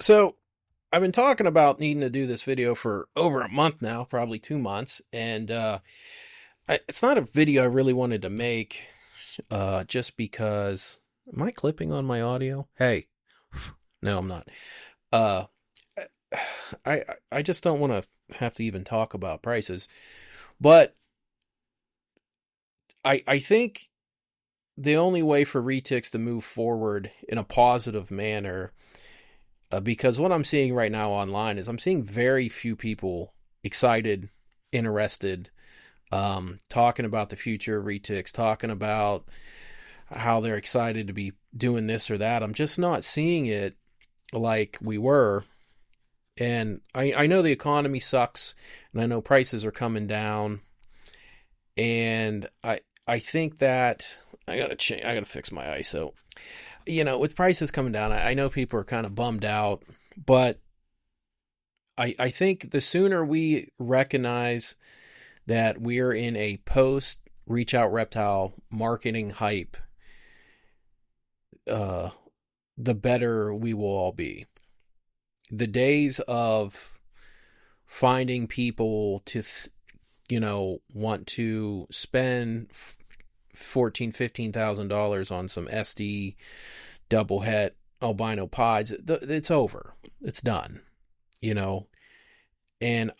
So I've been talking about needing to do this video for over a month now, probably 2 months, and it's not a video I really wanted to make, just because. Am I clipping on my audio? Hey, no, I'm not. Uh, I just don't want to have to even talk about prices, but I think the only way for Retix to move forward in a positive manner, because what I'm seeing right now online is I'm seeing very few people excited, interested, talking about the future of Retix, talking about how they're excited to be doing this or that. I'm just not seeing it like we were. And I know the economy sucks, and I know prices are coming down, and I think that I gotta fix my ISO. With prices coming down, I know people are kind of bummed out, but I think the sooner we recognize that we're in a post Reach Out Reptile marketing hype, the better we will all be. The days of finding people to, want to spend $14,000-15,000 on some SD double het albino pods, it's over. It's done. And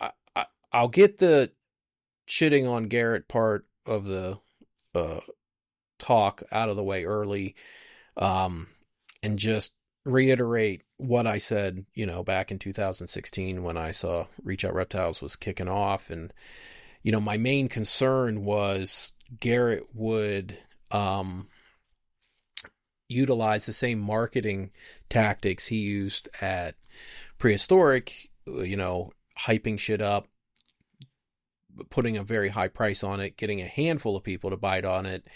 I'll get the shitting on Garrett part of the talk out of the way early, and just reiterate what I said, back in 2016 when I saw Reach Out Reptiles was kicking off. And, my main concern was Garrett would utilize the same marketing tactics he used at Prehistoric, hyping shit up, putting a very high price on it, getting a handful of people to bite on it,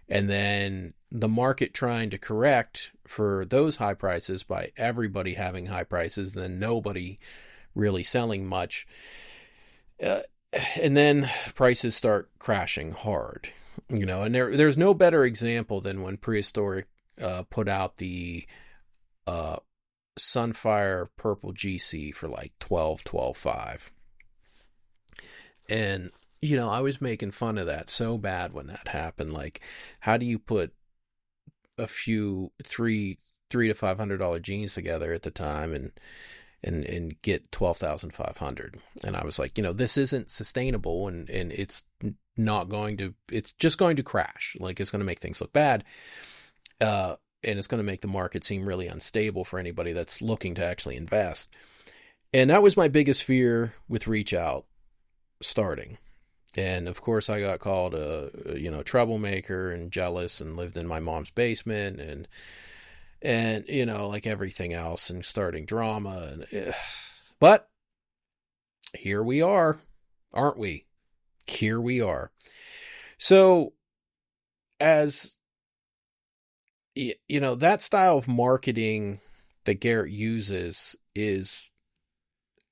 and then the market trying to correct for those high prices by everybody having high prices, and then nobody really selling much. And then prices start crashing hard, and there's no better example than when Prehistoric put out the Sunfire Purple GC for like 12.5. And, I was making fun of that so bad when that happened. Like, how do you put a few $300 to $500 jeans together at the time and get 12,500? And I was like, this isn't sustainable, and it's just going to crash. Like, it's going to make things look bad. And it's going to make the market seem really unstable for anybody that's looking to actually invest. And that was my biggest fear with Reach Out starting. And of course I got called a troublemaker and jealous, and lived in my mom's basement, and like everything else, and starting drama. But here we are, aren't we? Here we are. So as that style of marketing that Garrett uses is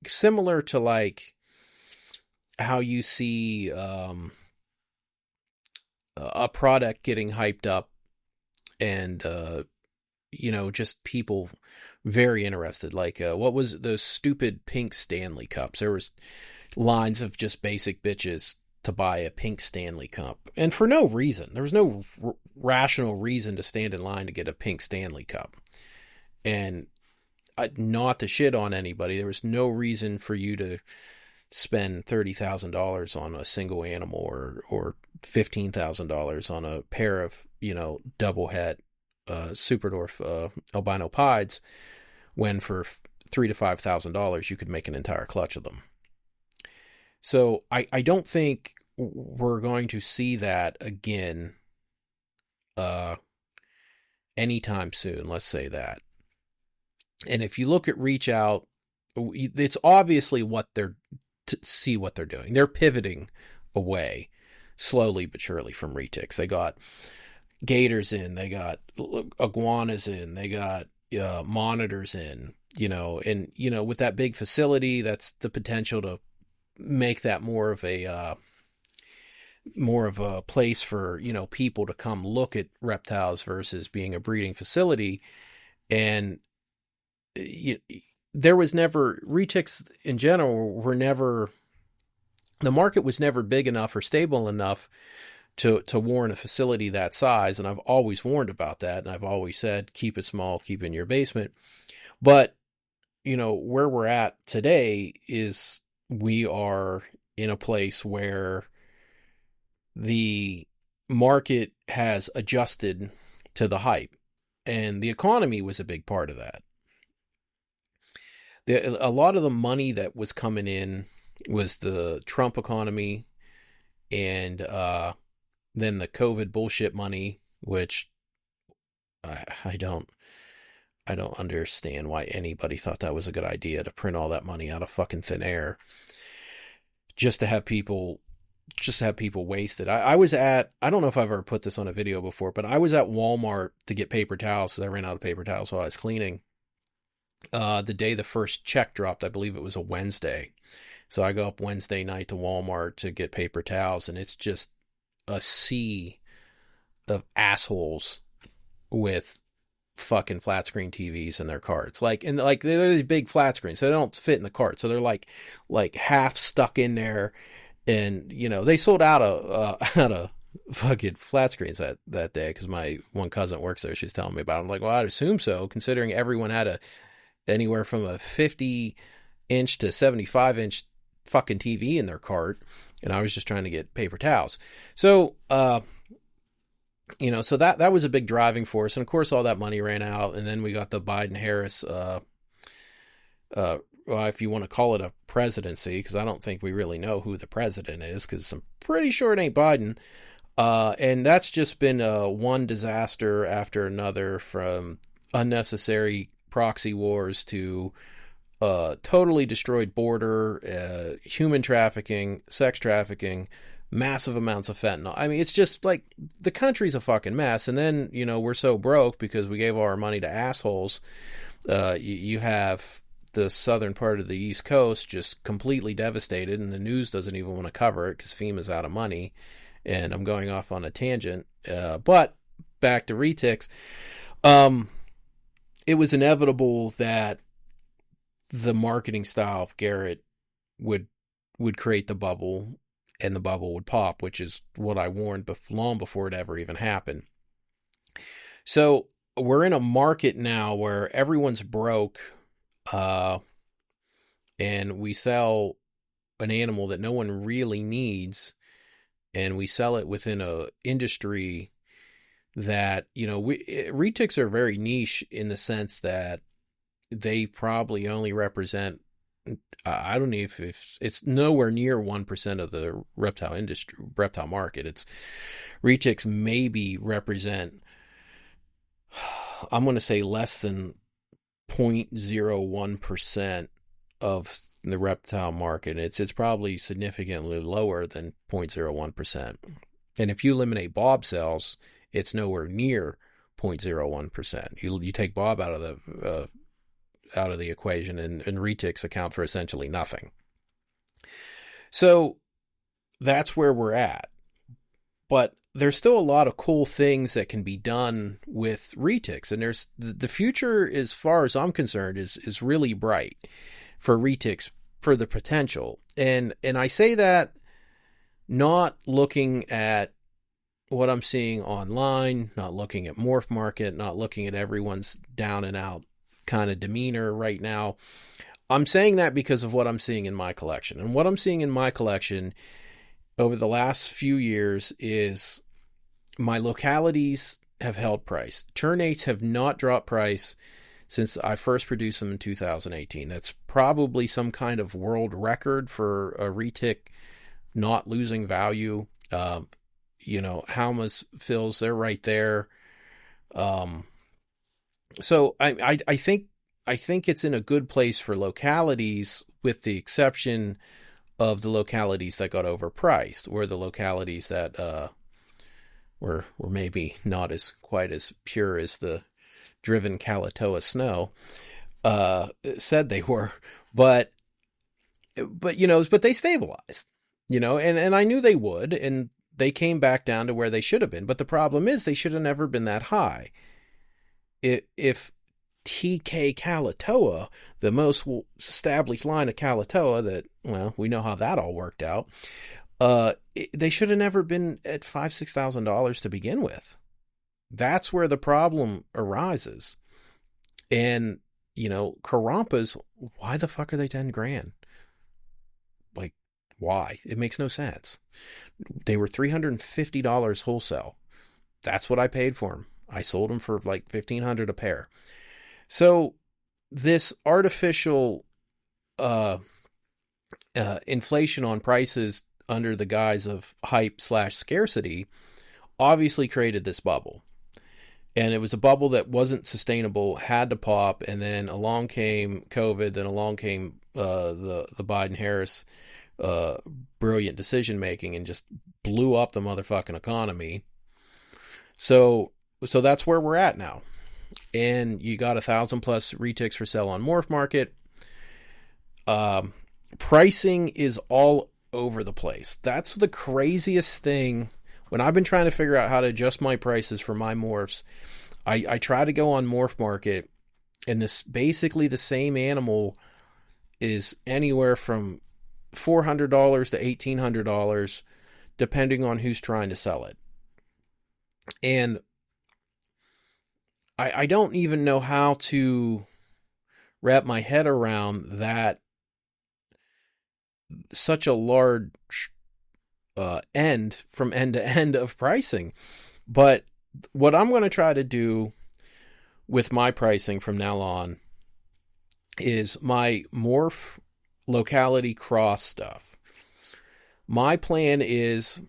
similar to like how you see a product getting hyped up, and just people very interested. Like what was those stupid pink Stanley cups? There was lines of just basic bitches to buy a pink Stanley cup, and for no reason. There was no rational reason to stand in line to get a pink Stanley cup. And not to shit on anybody, there was no reason for you to spend $30,000 on a single animal, or $15,000 on a pair of double het Superdorf albino pieds, when for $3,000 to $5,000 you could make an entire clutch of them. So I don't think we're going to see that again anytime soon, let's say that. And if you look at Reach Out, it's obviously what they're doing. They're pivoting away slowly but surely from Retix. They got gators in, they got iguanas in, they got monitors in, and with that big facility, that's the potential to make that more of a place for people to come look at reptiles versus being a breeding facility. And there was never, retics in general were never, the market was never big enough or stable enough to warrant a facility that size. And I've always warned about that. And I've always said, keep it small, keep it in your basement. But, you know, where we're at today is we are in a place where the market has adjusted to the hype, and the economy was a big part of that. A lot of the money that was coming in was the Trump economy, and then the COVID bullshit money, which I don't understand why anybody thought that was a good idea to print all that money out of fucking thin air just to have people wasted. I was at, I don't know if I've ever put this on a video before, but I was at Walmart to get paper towels because I ran out of paper towels while I was cleaning. The day the first check dropped, I believe it was a Wednesday. So I go up Wednesday night to Walmart to get paper towels, and it's just a sea of assholes with fucking flat screen TVs in their carts. Like, and like they're these big flat screens, so they don't fit in the cart. So they're like half stuck in there. And, you know, they sold out of fucking flat screens that day because my one cousin works there. She's telling me about it. I'm like, well, I'd assume so, considering everyone had anywhere from a 50-inch to 75-inch fucking TV in their cart. And I was just trying to get paper towels. So, you know, so that was a big driving force. And of course, all that money ran out. And then we got the Biden-Harris, well, if you want to call it a presidency, because I don't think we really know who the president is, because I'm pretty sure it ain't Biden. And that's just been one disaster after another, from unnecessary proxy wars to totally destroyed border, human trafficking, sex trafficking, massive amounts of fentanyl. I mean, it's just like the country's a fucking mess. And then, you know, we're so broke because we gave all our money to assholes. You have the southern part of the East Coast just completely devastated, and the news doesn't even want to cover it because FEMA's out of money. And I'm going off on a tangent, but back to retics. It was inevitable that the marketing style of Garrett would create the bubble, and the bubble would pop, which is what I warned long before it ever even happened. So we're in a market now where everyone's broke. And we sell an animal that no one really needs, and we sell it within a industry that, you know, retics are very niche in the sense that they probably only represent, I don't know if it's nowhere near 1% of the reptile market. It's retics maybe represent, I'm going to say less than 0.01% of the reptile market. It's probably significantly lower than 0.01%. And if you eliminate bob sales, it's nowhere near 0.01%. You take bob out of the equation, and retics account for essentially nothing. So that's where we're at. But there's still a lot of cool things that can be done with retics, and there's the future, as far as I'm concerned, is really bright for retics, for the potential. And I say that not looking at what I'm seeing online, not looking at Morph Market, not looking at everyone's down and out kind of demeanor right now. I'm saying that because of what I'm seeing in my collection. And what I'm seeing in my collection over the last few years is my localities have held price. Ternates have not dropped price since I first produced them in 2018. That's probably some kind of world record for a retic not losing value. You know, Halma's fills, they're right there. So I think it's in a good place for localities, with the exception of the localities that got overpriced, or the localities that were maybe not as quite as pure as the driven Kalatoa snow said they were, but you know, but they stabilized, you know, and I knew they would, and they came back down to where they should have been. But the problem is they should have never been that high. If TK Kalatoa, the most established line of Kalatoa that, well, we know how that all worked out. They should have never been at $5,000-$6,000 to begin with. That's where the problem arises. And, you know, Karampas, why the fuck are they 10 grand? Like, why? It makes no sense. They were $350 wholesale. That's what I paid for them. I sold them for like $1,500 a pair. So this artificial inflation on prices under the guise of hype/scarcity obviously created this bubble. And it was a bubble that wasn't sustainable, had to pop, and then along came COVID, then along came the Biden-Harris brilliant decision-making and just blew up the motherfucking economy. So that's where we're at now. And you got 1,000 plus retics for sale on Morph Market. Pricing is all over the place. That's the craziest thing. When I've been trying to figure out how to adjust my prices for my morphs, I try to go on Morph Market, and this basically the same animal is anywhere from $400 to $1,800, depending on who's trying to sell it. And I don't even know how to wrap my head around that such a large end from end to end of pricing. But what I'm going to try to do with my pricing from now on is my morph locality cross stuff. My plan is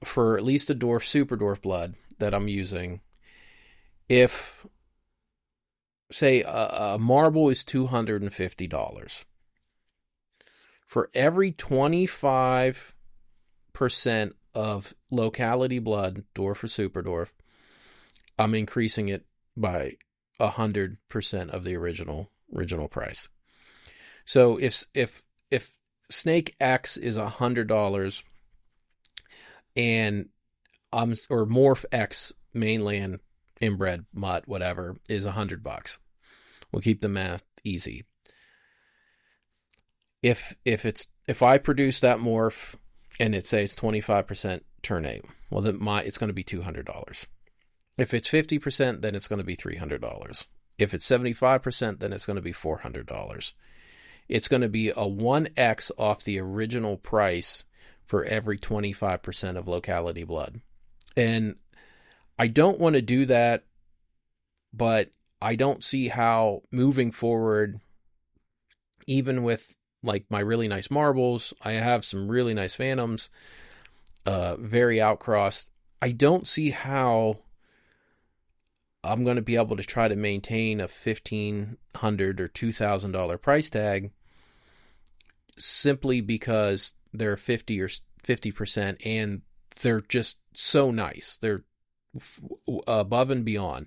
for at least a dwarf, super dwarf blood that I'm using. If, say, a marble is $250, for every 25% of locality blood, dwarf or super dwarf, I'm increasing it by 100% of the original price. So if Snake X is $100 and or Morph X mainland inbred mutt whatever is $100, we'll keep the math easy. If I produce that morph and it says 25% ternate, well then it's going to be $200. If it's 50%, then it's going to be $300. If it's 75%, then it's going to be $400. It's going to be a 1x off the original price for every 25% of locality blood. And I don't want to do that, but I don't see how moving forward, even with like my really nice marbles, I have some really nice phantoms, very outcrossed. I don't see how I'm going to be able to try to maintain a $1,500 or $2,000 price tag simply because they're 50% and they're just so nice. They're above and beyond.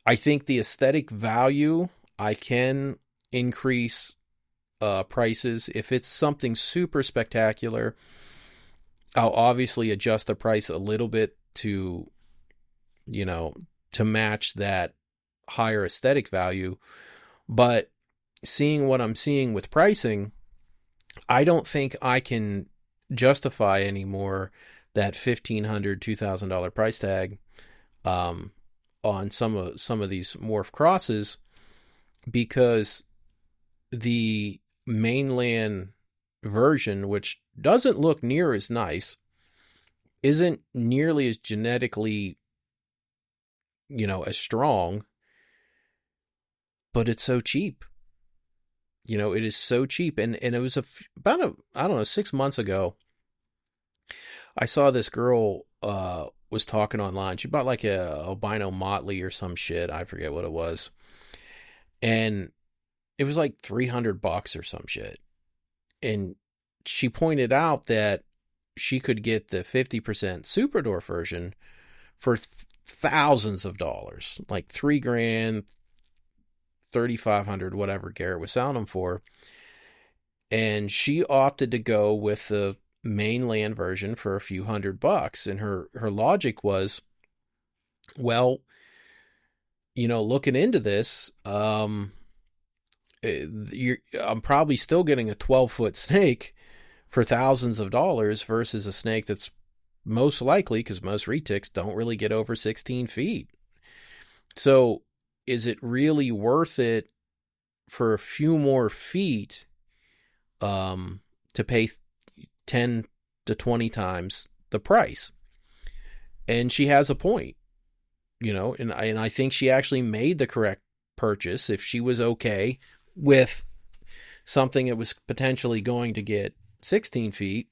I think the aesthetic value, I can increase prices. If it's something super spectacular, I'll obviously adjust the price a little bit to match that higher aesthetic value. But seeing what I'm seeing with pricing, I don't think I can justify anymore that $1,500, $2,000 price tag on some of these morph crosses, because the mainland version, which doesn't look near as nice, isn't nearly as genetically, as strong, but it's so cheap. It is so cheap. And it was about 6 months ago, I saw this girl was talking online. She bought like a albino motley or some shit. I forget what it was. And it was like $300 or some shit. And she pointed out that she could get the 50% super dwarf version for thousands of dollars, like $3,000, $3,500, whatever Garrett was selling them for. And she opted to go with the mainland version for a few $100. And her logic was, well, looking into this, I'm probably still getting a 12-foot snake for thousands of dollars versus a snake that's most likely, because most retics don't really get over 16 feet. So is it really worth it for a few more feet to pay 10 to 20 times the price? And she has a point, and I think she actually made the correct purchase if she was okay with something that was potentially going to get 16 feet,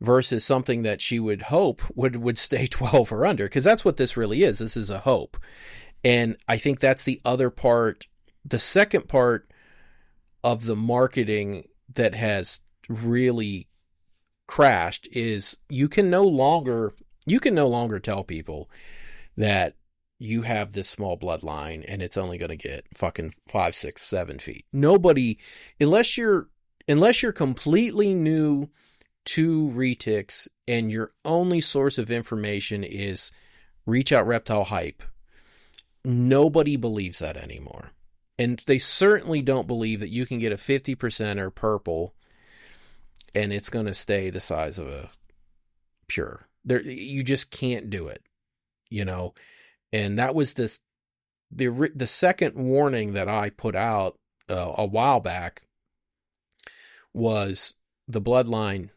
versus something that she would hope would stay 12 or under, because that's what this really is. This is a hope. And I think that's the other part, the second part of the marketing that has really crashed is you can no longer tell people that you have this small bloodline and it's only going to get fucking 5, 6, 7 feet. Nobody, unless you're completely new to retics and your only source of information is Reach Out Reptile Hype, nobody believes that anymore. And they certainly don't believe that you can get a 50% purple and it's going to stay the size of a pure. You just can't do it, And that was the second warning that I put out a while back was the bloodline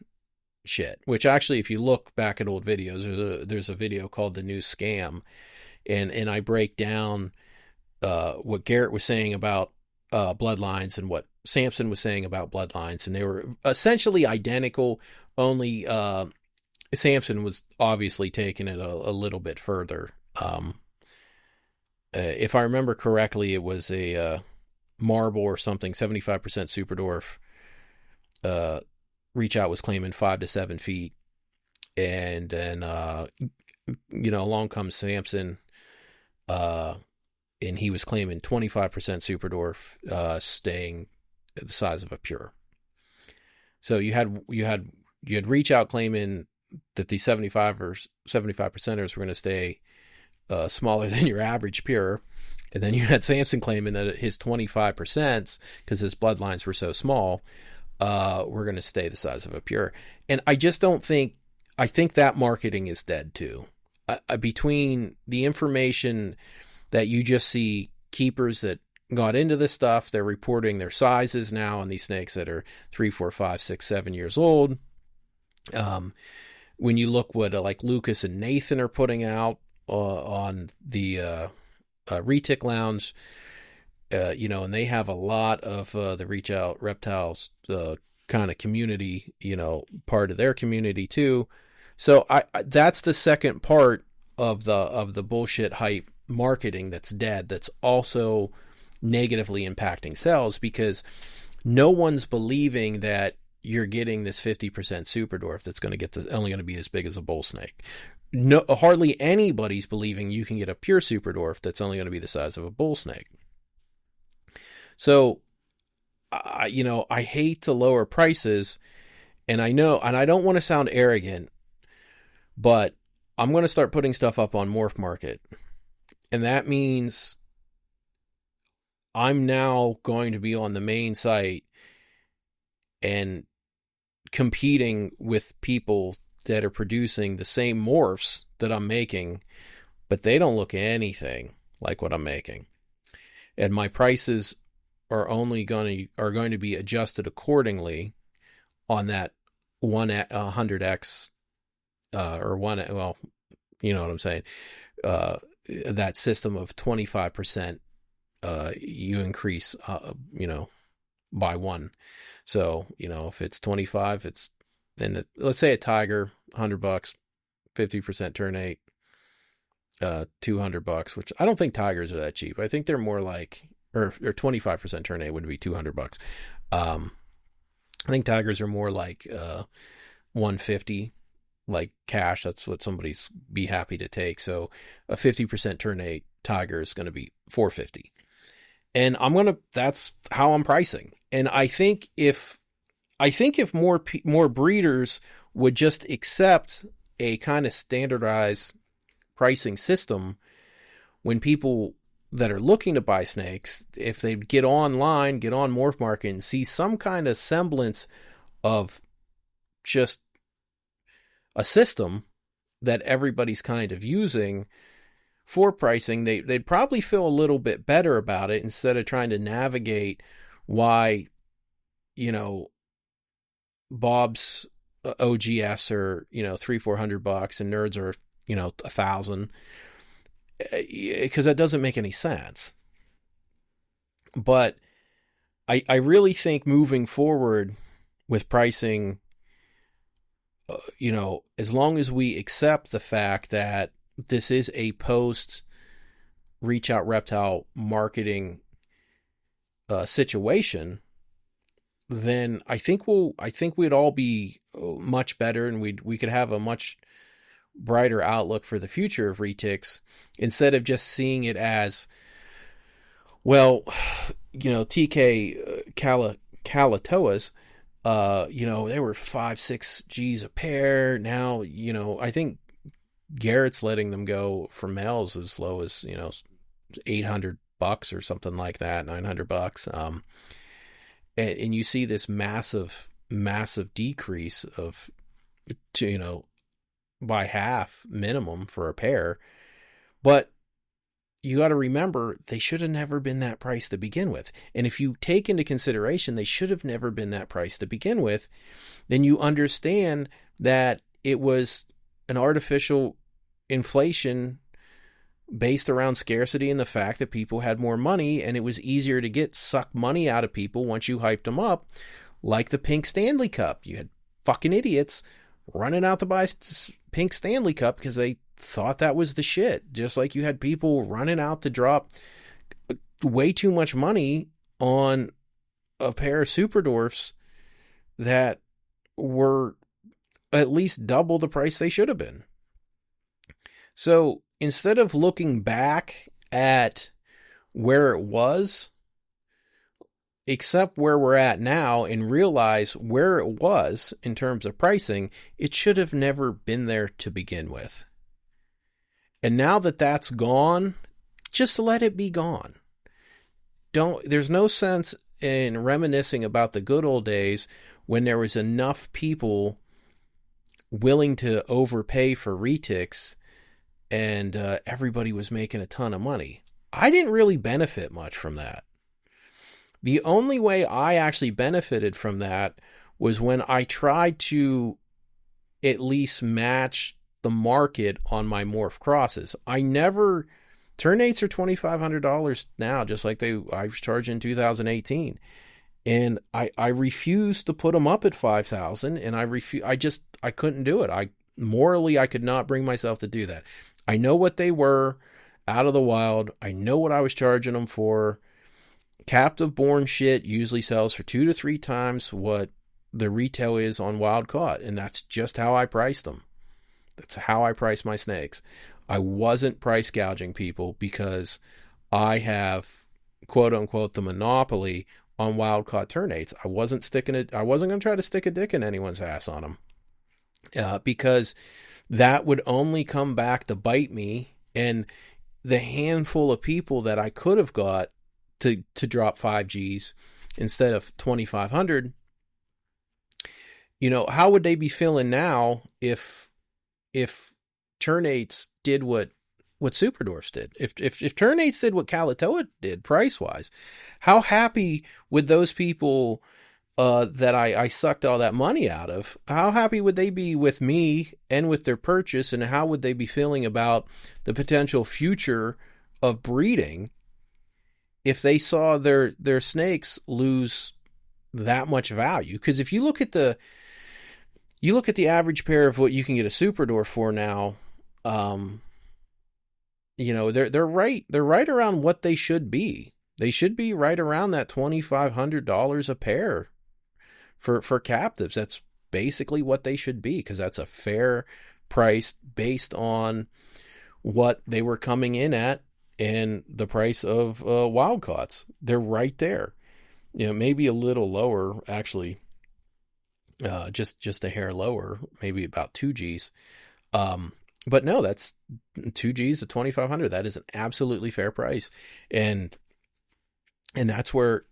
shit, which actually, if you look back at old videos, there's a video called The New Scam, and I break down what Garrett was saying about bloodlines and what Samson was saying about bloodlines, and they were essentially identical, only Samson was obviously taking it a little bit further. If I remember correctly, it was a marble or something, 75% Super Dwarf. Reach Out was claiming 5 to 7 feet, and then along comes Samson, and he was claiming 25% Super Dwarf, staying the size of a pure. So you had Reach Out claiming that the 75%ers were going to stay smaller than your average pure, and then you had Samson claiming that his 25%, because his bloodlines were so small, were going to stay the size of a pure. And I just don't think, I think that marketing is dead too. Between the information that you just see keepers that got into this stuff, they're reporting their sizes now on these snakes that are 3, 4, 5, 6, 7 years old. When you look what like Lucas and Nathan are putting out on the Retic Lounge, and they have a lot of the Reach Out Reptiles kind of community, part of their community too. So that's the second part of the bullshit hype marketing that's dead, that's also negatively impacting sales, because no one's believing that you're getting this 50% Super Dwarf that's going to get only going to be as big as a bull snake. No, hardly anybody's believing you can get a pure Super Dwarf that's only going to be the size of a bull snake. So, I hate to lower prices, and I know, and I don't want to sound arrogant, but I'm going to start putting stuff up on Morph Market. And that means I'm now going to be on the main site and competing with people that are producing the same morphs that I'm making, but they don't look anything like what I'm making. And my prices are going to be adjusted accordingly on that 100x or one, well, you know what I'm saying, that system of 25%, you increase by 1. So if it's 25, it's then let's say a tiger, $100, 50% ternate, $200, which I don't think tigers are that cheap. I think they're more like, or 25% ternate would be $200. I think tigers are more like $150, like cash. That's what somebody's be happy to take. So a 50% ternate tiger is going to be $450. And that's how I'm pricing. And I think if more breeders would just accept a kind of standardized pricing system when people that are looking to buy snakes, if they get online, get on Morph Market and see some kind of semblance of just a system that everybody's kind of using for pricing, they'd probably feel a little bit better about it instead of trying to navigate why, Bob's OGS are, $300-400 and Nerds are, $1,000, because that doesn't make any sense. But I really think moving forward with pricing, as long as we accept the fact that this is a post Reach Out Reptile marketing situation, then I think we'd all be much better, and we could have a much brighter outlook for the future of retics, instead of just seeing it as, well, TK Kalatoas, they were 5-6 G's a pair. Now, I think Garrett's letting them go for males as low as, $800 or something like that, $900. And you see this massive decrease of, by half minimum for a pair. But you got to remember, they should have never been that price to begin with. And if you take into consideration they should have never been that price to begin with, then you understand that it was an artificial inflation based around scarcity and the fact that people had more money, and it was easier to suck money out of people once you hyped them up, like the Pink Stanley Cup. You had fucking idiots running out to buy Pink Stanley Cup because they thought that was the shit. Just like you had people running out to drop way too much money on a pair of Super Dwarfs that were at least double the price they should have been. So instead of looking back at where it was, accept where we're at now and realize where it was in terms of pricing, it should have never been there to begin with. And now that that's gone, just let it be gone. There's no sense in reminiscing about the good old days when there was enough people willing to overpay for retics and everybody was making a ton of money. I didn't really benefit much from that. The only way I actually benefited from that was when I tried to at least match the market on my Morph crosses. Turn 8s are $2,500 now, just like I was charging in 2018. And I refused to put them up at $5,000, and I couldn't do it. Morally, I could not bring myself to do that. I know what they were out of the wild. I know what I was charging them for. Captive born shit usually sells for 2 to 3 times what the retail is on wild caught, and that's just how I priced them. That's how I price my snakes. I wasn't price gouging people because I have, quote unquote, the monopoly on wild caught turn 8s. I wasn't going to try to stick a dick in anyone's ass on them, because that would only come back to bite me. And the handful of people that I could have got to drop 5 Gs instead of 2,500, how would they be feeling now if turn 8s did what Super Dwarfs did? If turn 8s did what Kalatoa did price wise, how happy would those people that I sucked all that money out of, how happy would they be with me and with their purchase, and how would they be feeling about the potential future of breeding if they saw their snakes lose that much value? Because if you look at the average pair of what you can get a Super Dwarf for now, they're right around what they should be. They should be right around that $2,500 a pair for captives. That's basically what they should be, because that's a fair price based on what they were coming in at and the price of wild caughts. They're right there. Maybe a little lower, actually, just a hair lower, maybe about 2 Gs. But no, that's 2Gs at 2,500. That is an absolutely fair price. And that's where,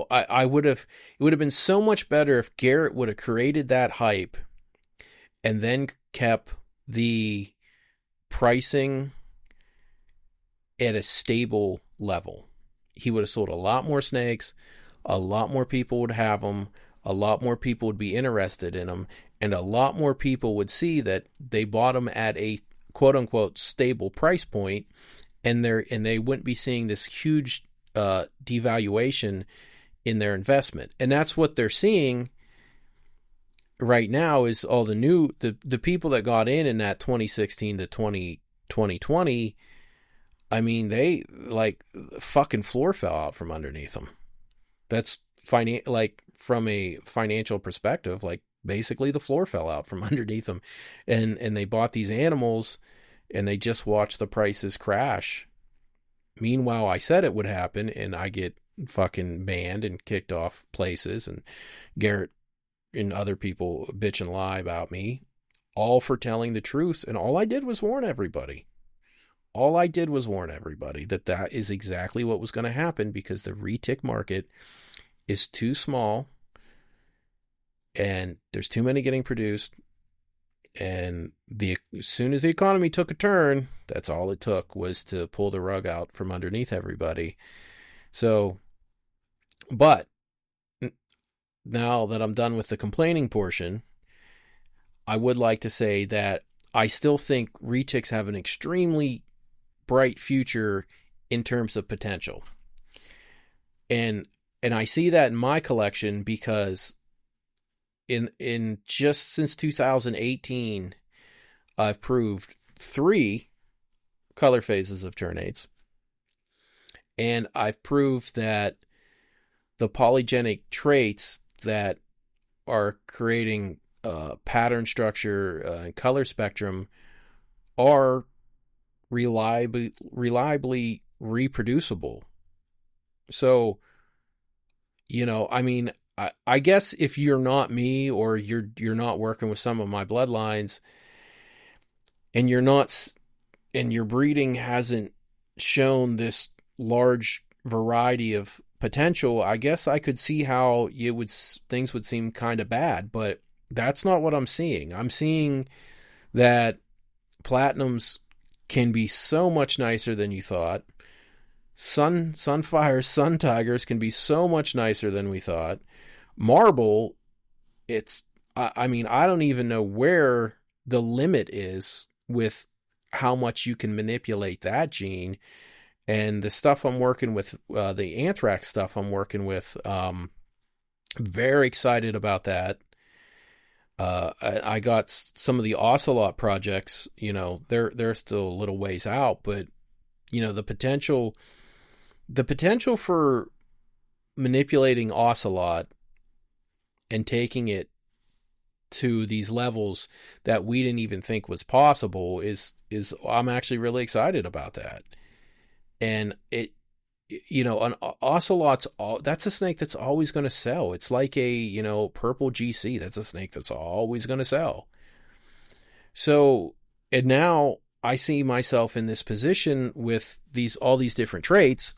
I would have, it would have been so much better if Garrett would have created that hype and then kept the pricing at a stable level. He would have sold a lot more snakes, a lot more people would have them, a lot more people would be interested in them, and a lot more people would see that they bought them at a quote unquote stable price point, and they wouldn't be seeing this huge devaluation in their investment. And that's what they're seeing right now is all the people that got in that 2016 to 2020. I mean, they like fucking floor fell out from underneath them. That's like from a financial perspective, like basically the floor fell out from underneath them, and they bought these animals and they just watched the prices crash. Meanwhile, I said it would happen, and I get fucking banned and kicked off places, and Garrett and other people bitch and lie about me, all for telling the truth. And all I did was warn everybody. All I did was warn everybody that is exactly what was going to happen, because the retic market is too small and there's too many getting produced. And as soon as the economy took a turn, that's all it took was to pull the rug out from underneath everybody. So, but now that I'm done with the complaining portion, I would like to say that I still think retics have an extremely bright future in terms of potential. And I see that in my collection because in just since 2018, I've proved 3 color phases of ternates. And I've proved that the polygenic traits that are creating pattern structure and color spectrum are reliably reproducible. So, I mean, I guess if you're not me, or you're not working with some of my bloodlines, and your breeding hasn't shown this large variety of potential, I guess I could see how things would seem kind of bad, but that's not what I'm seeing. I'm seeing that platinums can be so much nicer than you thought. Sunfires, sun tigers can be so much nicer than we thought. Marble, I mean, I don't even know where the limit is with how much you can manipulate that gene. And the stuff I'm working with, the anthrax stuff I'm working with, very excited about that. I got some of the ocelot projects, they're still a little ways out, but the potential for manipulating ocelot and taking it to these levels that we didn't even think was possible is I'm actually really excited about that. And an ocelot's that's a snake that's always going to sell. It's like a, purple GC. That's a snake that's always going to sell. So, and now I see myself in this position with all these different traits.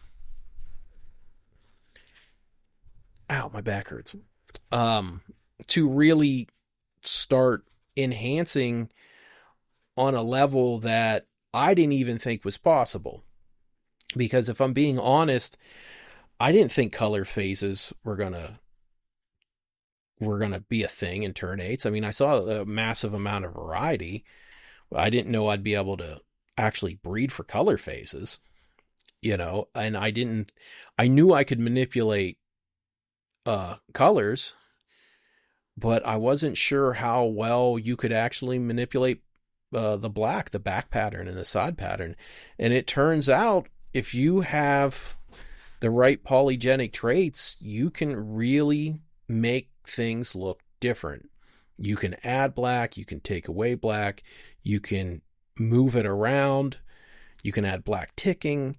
Ow, my back hurts. To really start enhancing on a level that I didn't even think was possible. Because if I'm being honest, I didn't think color phases were gonna be a thing in ternates. I mean, I saw a massive amount of variety. I didn't know I'd be able to actually breed for color phases, and I knew I could manipulate colors, but I wasn't sure how well you could actually manipulate the back pattern and the side pattern. And it turns out, if you have the right polygenic traits, you can really make things look different. You can add black, you can take away black, you can move it around, you can add black ticking.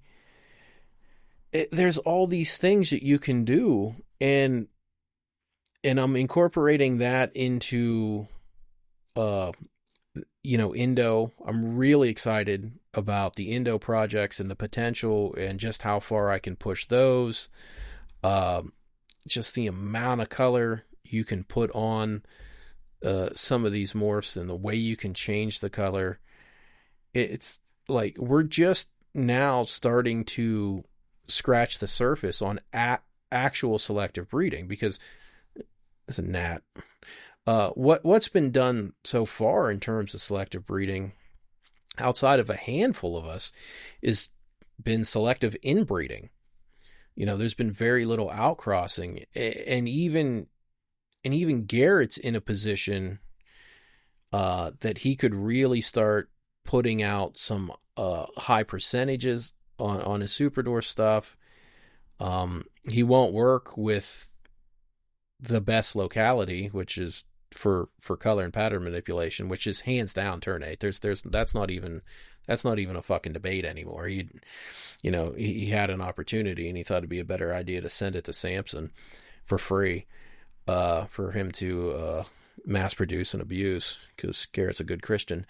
There's all these things that you can do, and I'm incorporating that into Indo, I'm really excited about the Indo projects and the potential and just how far I can push those. Um, just the amount of color you can put on some of these morphs and the way you can change the color. It's like we're just now starting to scratch the surface on actual selective breeding, because it's a gnat. What's been done so far in terms of selective breeding, outside of a handful of us, is been selective inbreeding. There's been very little outcrossing, and even Garrett's in a position that he could really start putting out some high percentages on his Super Dwarf stuff. He won't work with the best locality, which is for color and pattern manipulation, which is hands down Ternate. That's not even a fucking debate anymore. He had an opportunity and he thought it'd be a better idea to send it to Samson for free, for him to mass produce and abuse, because Garrett's a good Christian.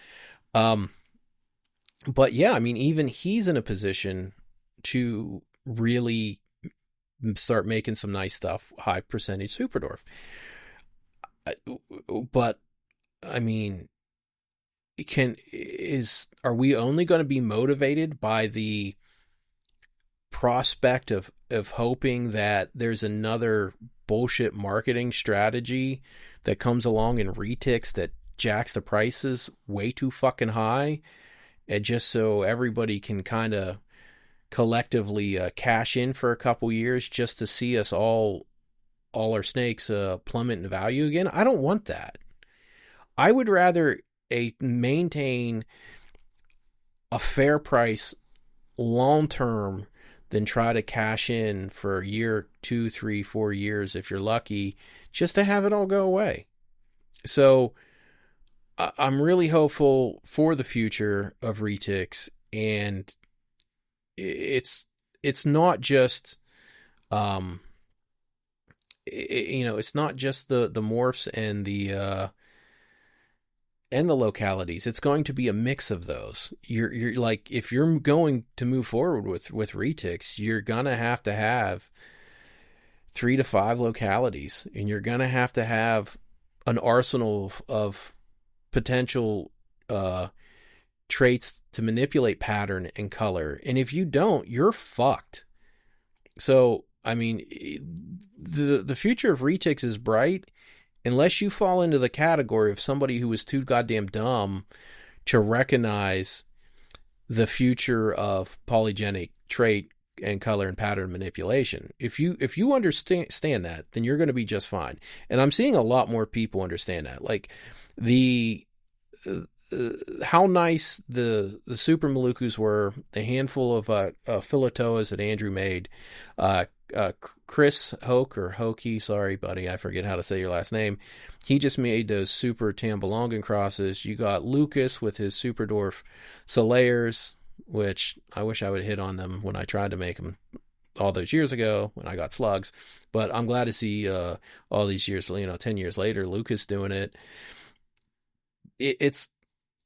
But yeah, I mean, even he's in a position to really start making some nice stuff, high percentage Super Dwarf. But I mean, are we only going to be motivated by the prospect of hoping that there's another bullshit marketing strategy that comes along in Retix that jacks the prices way too fucking high, and just so everybody can kind of collectively cash in for a couple years just to see us all our snakes plummet in value again? I don't want that. I would rather maintain a fair price long term than try to cash in for a year, 2, 3, 4 years if you're lucky, just to have it all go away. So I'm really hopeful for the future of Retix, and it's not just it's not just the morphs and the localities. It's going to be a mix of those. You're like, if you're going to move forward with Retix, you're gonna have to have 3 to 5 localities, and you're gonna have to have an arsenal of potential traits to manipulate pattern and color. And if you don't, you're fucked. So I mean, the future of Retix is bright, unless you fall into the category of somebody who is too goddamn dumb to recognize the future of polygenic trait and color and pattern manipulation. If you understand that, then you're going to be just fine. And I'm seeing a lot more people understand that. Like how nice the Super Malukus were, the handful of Philatoas that Andrew made, Chris Hoke, or Hokey, sorry buddy, I forget how to say your last name. He just made those super Tambalongan crosses. You got Lucas with his Super Dwarf Soleils, which I wish I would hit on them when I tried to make them all those years ago when I got slugs. But I'm glad to see all these years, 10 years later, Lucas doing it. It's,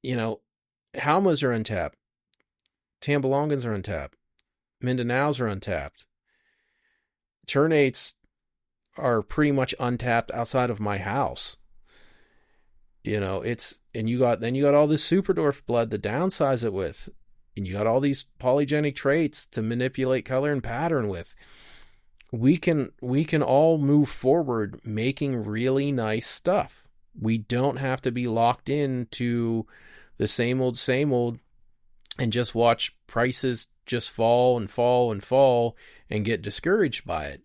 Halmas are untapped. Tambalongans are untapped. Mindanaos are untapped. Ternates are pretty much untapped outside of my house. And you got all this Super Dwarf blood to downsize it with, and you got all these polygenic traits to manipulate color and pattern with. We can all move forward making really nice stuff. We don't have to be locked into the same old and just watch prices just fall and fall and fall and get discouraged by it.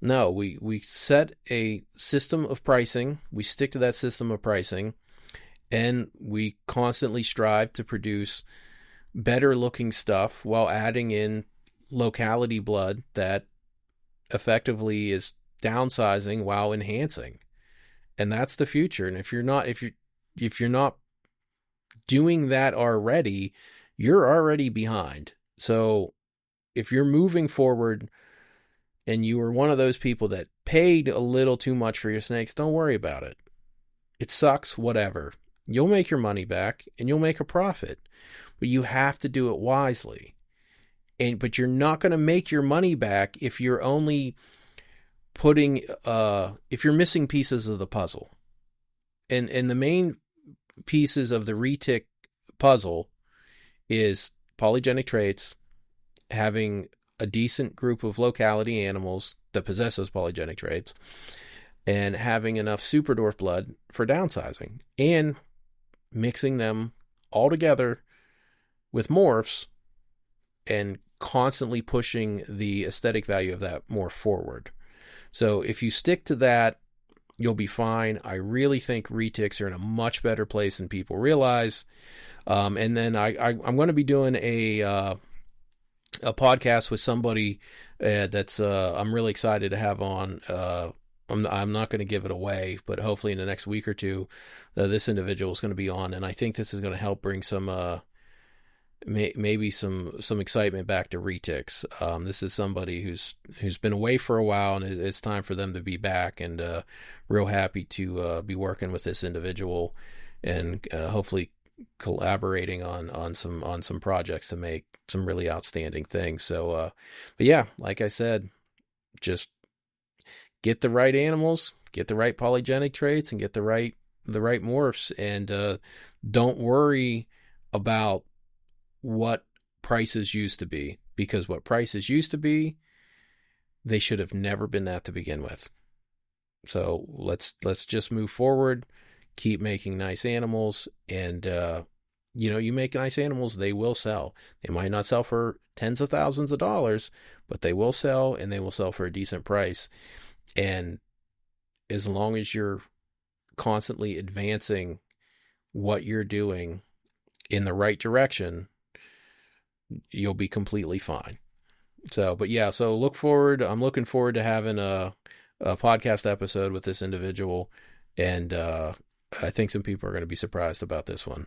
No, we set a system of pricing, we stick to that system of pricing, and we constantly strive to produce better looking stuff while adding in locality blood that effectively is downsizing while enhancing. And that's the future. And if you're not doing that already, you're already behind. So if you're moving forward and you were one of those people that paid a little too much for your snakes, don't worry about it. It sucks, whatever. You'll make your money back and you'll make a profit, but you have to do it wisely. But you're not going to make your money back if you're only if you're missing pieces of the puzzle. And the main pieces of the retic puzzle is polygenic traits, having a decent group of locality animals that possess those polygenic traits, and having enough super dwarf blood for downsizing, and mixing them all together with morphs and constantly pushing the aesthetic value of that morph forward. So if you stick to that, you'll be fine. I really think retics are in a much better place than people realize. And then I'm going to be doing a podcast with somebody that's I'm really excited to have on. I'm not going to give it away, but hopefully in the next week or two, this individual is going to be on, and I think this is going to help bring some maybe some excitement back to retics. This is somebody who's been away for a while, and it's time for them to be back, and real happy to be working with this individual, and hopefully collaborating on some projects to make some really outstanding things. So but yeah, like I said, just get the right animals, get the right polygenic traits, and get the right morphs, and don't worry about what prices used to be, because what prices used to be, they should have never been that to begin with. So let's just move forward, keep making nice animals, and you make nice animals, they will sell. They might not sell for tens of thousands of dollars, but they will sell, and they will sell for a decent price. And as long as you're constantly advancing what you're doing in the right direction, you'll be completely fine. So, but yeah, so I'm looking forward to having a podcast episode with this individual, and I think some people are going to be surprised about this one.